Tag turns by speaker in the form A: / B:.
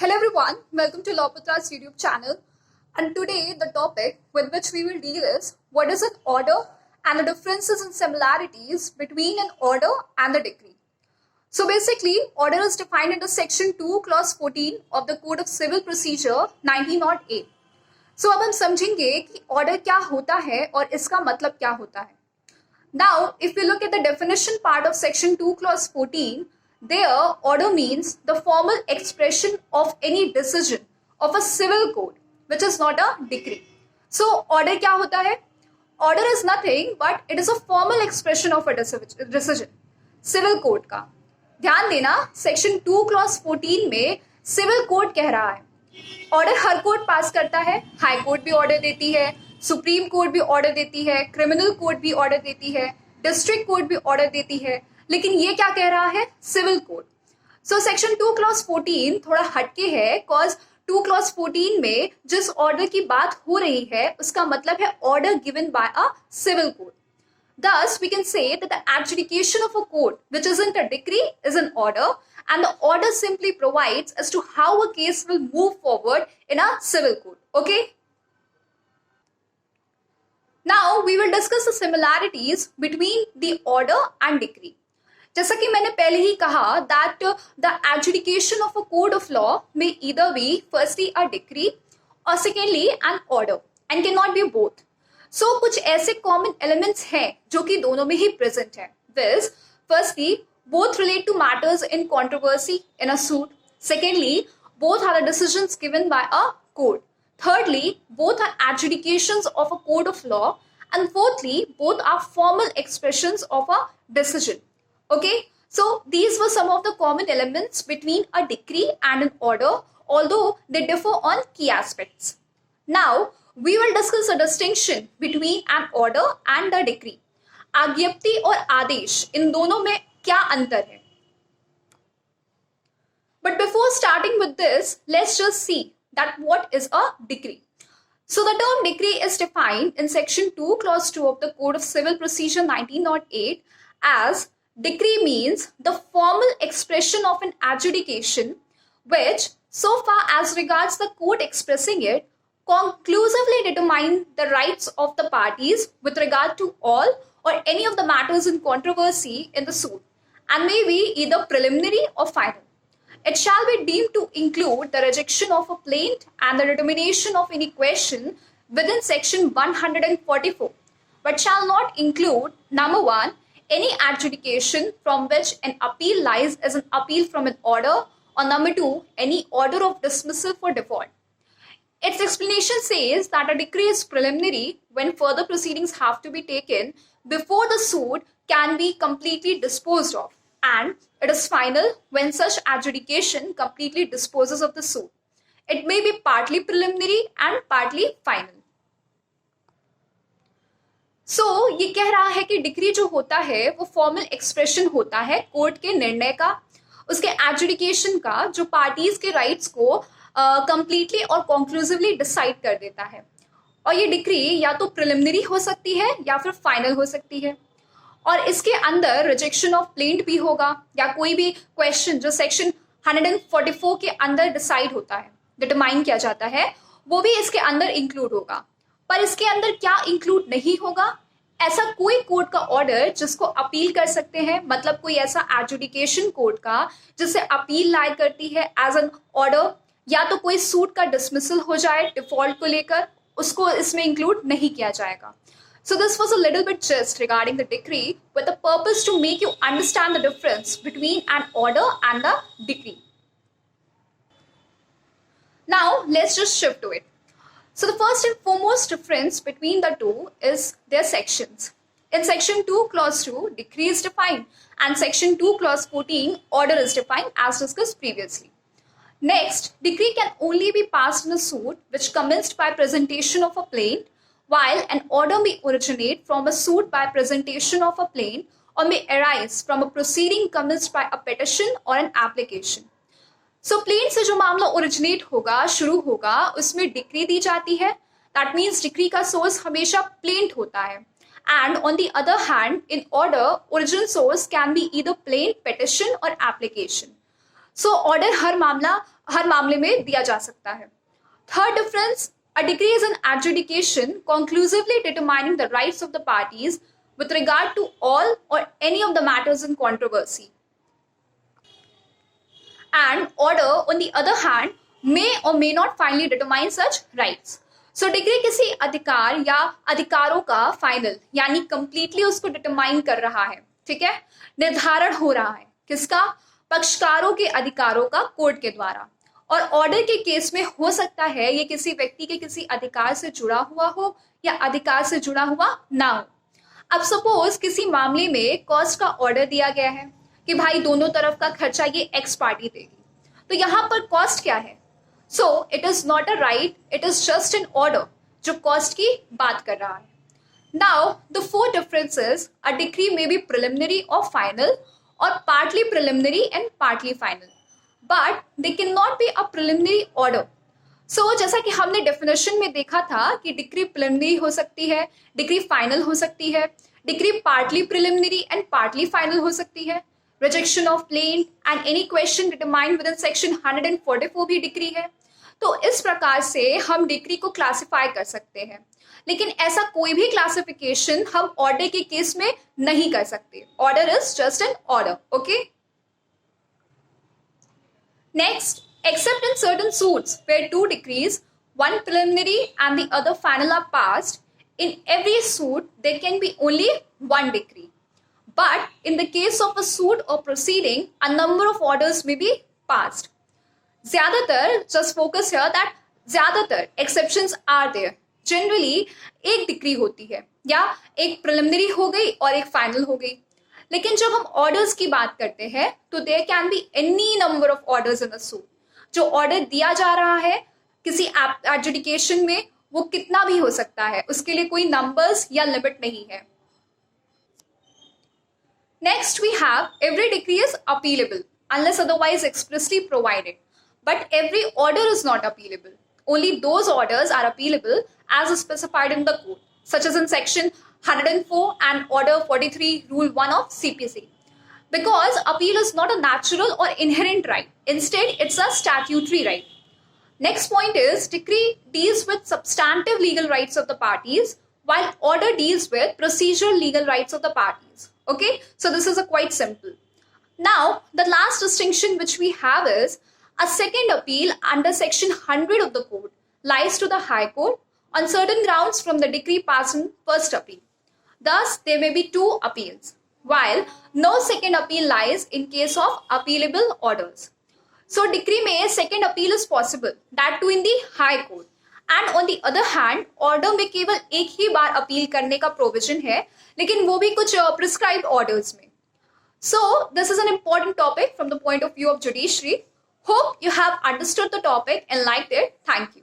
A: Hello everyone, welcome to Lawputra's YouTube channel. And today the topic with which we will deal is what is an order and the differences and similarities between an order and a decree. So basically, order is defined under section 2 clause 14 of the Code of Civil Procedure 1908. So अब हम समझेंगे कि order क्या होता है और इसका मतलब क्या होता है. Now, if we look at the definition part of section 2 clause 14, there order means the formal expression of any decision of a civil code which is not a decree. So order क्या होता है? Order is nothing but it is a formal expression of a decision. Civil code का ध्यान देना, section 2 clause 14 में civil code कह रहा है. ऑर्डर हर कोर्ट पास करता है. हाई कोर्ट भी ऑर्डर देती है, सुप्रीम कोर्ट भी ऑर्डर देती है, क्रिमिनल कोर्ट भी ऑर्डर देती है, डिस्ट्रिक्ट कोर्ट भी ऑर्डर देती है. लेकिन ये क्या कह रहा है? Civil code. So section 2 clause 14 थोड़ा हटके है, कॉज 2 क्लॉज 14 में जिस ऑर्डर की बात हो रही है उसका मतलब है order given by a civil code. Thus, we can say that the adjudication of a court, which isn't a decree, is an order, and the order simply provides as to how a case will move forward in a civil court. Okay? Now, we will discuss the similarities between the order and decree. जैसा कि मैंने पहले ही कहा that the adjudication of a code of law may either be firstly a decree or secondly an order and cannot be both. So कुछ ऐसे common elements हैं जो कि दोनों में ही प्रेजेंट है. This, firstly, both relate to matters in controversy in a suit. Secondly, both are the decisions given by a court. Thirdly, both are adjudications of a code of law. And fourthly, both are formal expressions of a decision. Okay, so these were some of the common elements between a decree and an order, although they differ on key aspects. Now, we will discuss a distinction between an order and the decree. आज्ञप्ति और आदेश, इन दोनों में क्या अंतर है? But before starting with this, let's just see that what is a decree. So the term decree is defined in section 2 clause 2 of the Code of Civil Procedure 1908 as decree means the formal expression of an adjudication which, so far as regards the court expressing it, conclusively determine the rights of the parties with regard to all or any of the matters in controversy in the suit and may be either preliminary or final. It shall be deemed to include the rejection of a plaint and the determination of any question within section 144, but shall not include, number 1, any adjudication from which an appeal lies as an appeal from an order, or number 2, any order of dismissal for default. Its explanation says that a decree is preliminary when further proceedings have to be taken before the suit can be completely disposed of, and it is final when such adjudication completely disposes of the suit. It may be partly preliminary and partly final. So, ये कह रहा है कि decree जो होता है वो formal expression होता है कोर्ट के निर्णय का, उसके एडजुडिकेशन का, जो पार्टीज के राइट्स को कंप्लीटली और कंक्लूसिवली डिसाइड कर देता है. और ये डिक्री या तो प्रिलिमिनरी हो सकती है या फिर फाइनल हो सकती है. और इसके अंदर रिजेक्शन ऑफ प्लेंट भी होगा या कोई भी क्वेश्चन जो सेक्शन 144 के अंदर डिसाइड होता है, डिटरमाइन किया जाता है, वो भी इसके अंदर इंक्लूड होगा. पर इसके अंदर क्या इंक्लूड नहीं होगा? ऐसा कोई कोर्ट का ऑर्डर जिसको अपील कर सकते हैं, मतलब कोई ऐसा एडजुडिकेशन कोर्ट का जिससे अपील लायक करती है एज एन ऑर्डर, या तो कोई सूट का डिसमिसल हो जाए डिफॉल्ट को लेकर, उसको इसमें इंक्लूड नहीं किया जाएगा. So this was a little bit just regarding the decree with the purpose to make you understand the difference between an order and a decree. Now let's just shift to it. So the first and foremost difference between the two is their sections. In section 2 clause 2, decree is defined, and section 2 clause 14, order is defined as discussed previously. Next, decree can only be passed in a suit which commenced by presentation of a plaint, while an order may originate from a suit by presentation of a plaint or may arise from a proceeding commenced by a petition or an application. So, plaint से जो मामला originate होगा, शुरू होगा, उसमें decree दी जाती है. That means decree का source हमेशा plaint होता है. And on the other hand, in order, original source can be either plaint, petition or application. So, order हर मामला हर मामले में दिया जा सकता है। Third difference, a decree is an adjudication conclusively determining the rights of the parties with regard to all or any of the matters in controversy. And order, on the other hand, may or may not finally determine such rights. So degree किसी अधिकार या अधिकारों का final यानी completely उसको determine कर रहा है, ठीक है, निर्धारण हो रहा है किसका, पक्षकारों के अधिकारों का कोर्ट के द्वारा। और ऑर्डर के केस में हो सकता है ये किसी व्यक्ति के किसी अधिकार से जुड़ा हुआ हो या अधिकार से जुड़ा हुआ ना हो। अब सपोज किसी मामले में कॉस्ट का ऑर्डर दिया गया है कि भाई दोनों तरफ का खर्चा ये एक्स पार्टी देगी, तो यहां पर कॉस्ट क्या है? So it is not a right, it is just an order जो कॉस्ट की बात कर रहा है। Now the four differences, a decree may be preliminary और फाइनल और partly preliminary and partly final, but they can not be a preliminary order. So जैसा कि हमने डेफिनेशन में देखा था कि डिक्री प्रिलिमिनरी हो सकती है, डिक्री फाइनल हो सकती है, decree partly preliminary and partly final हो सकती है, rejection of plaint and any question determined within section 144 भी डिक्री है। तो इस प्रकार से हम डिक्री को क्लासिफाई कर सकते हैं, लेकिन ऐसा कोई भी क्लासिफिकेशन हम ऑर्डर के केस में नहीं कर सकते। Order is just an order, okay. Next, except in certain suits where two decrees, one preliminary and the other final are passed, in every suit there can be only one decree. But in the case of a suit or proceeding, a number of orders may be passed. ज़्यादातर, just focus here that ज़्यादातर exceptions are there. Generally, एक decree होती है या एक preliminary हो गई और एक फाइनल हो गई। लेकिन जब हम ऑर्डर्स की बात करते हैं तो there can be any number of orders in a suit. जो ऑर्डर दिया जा रहा है किसी एडजुडिकेशन में वो कितना भी हो सकता है, उसके लिए कोई नंबर्स या लिमिट नहीं है। Next we have every decree is appealable unless otherwise expressly provided, but every order is not appealable. Only those orders are appealable as specified in the code, such as in section 104 and order 43 rule 1 of CPC. Because appeal is not a natural or inherent right. Instead, it's a statutory right. Next point is decree deals with substantive legal rights of the parties while order deals with procedural legal rights of the parties. Okay, so this is a quite simple. Now, the last distinction which we have is a second appeal under section 100 of the code lies to the High Court on certain grounds from the decree passed in first appeal. Thus, there may be two appeals, while no second appeal lies in case of appealable orders. So, decree में second appeal is possible, that too in the High Court. And on the other hand, order में केवल एक ही बार appeal करने का provision है, लेकिन वो भी कुछ prescribed orders में. So, this is an important topic from the point of view of judiciary. Hope you have understood the topic and liked it. Thank you.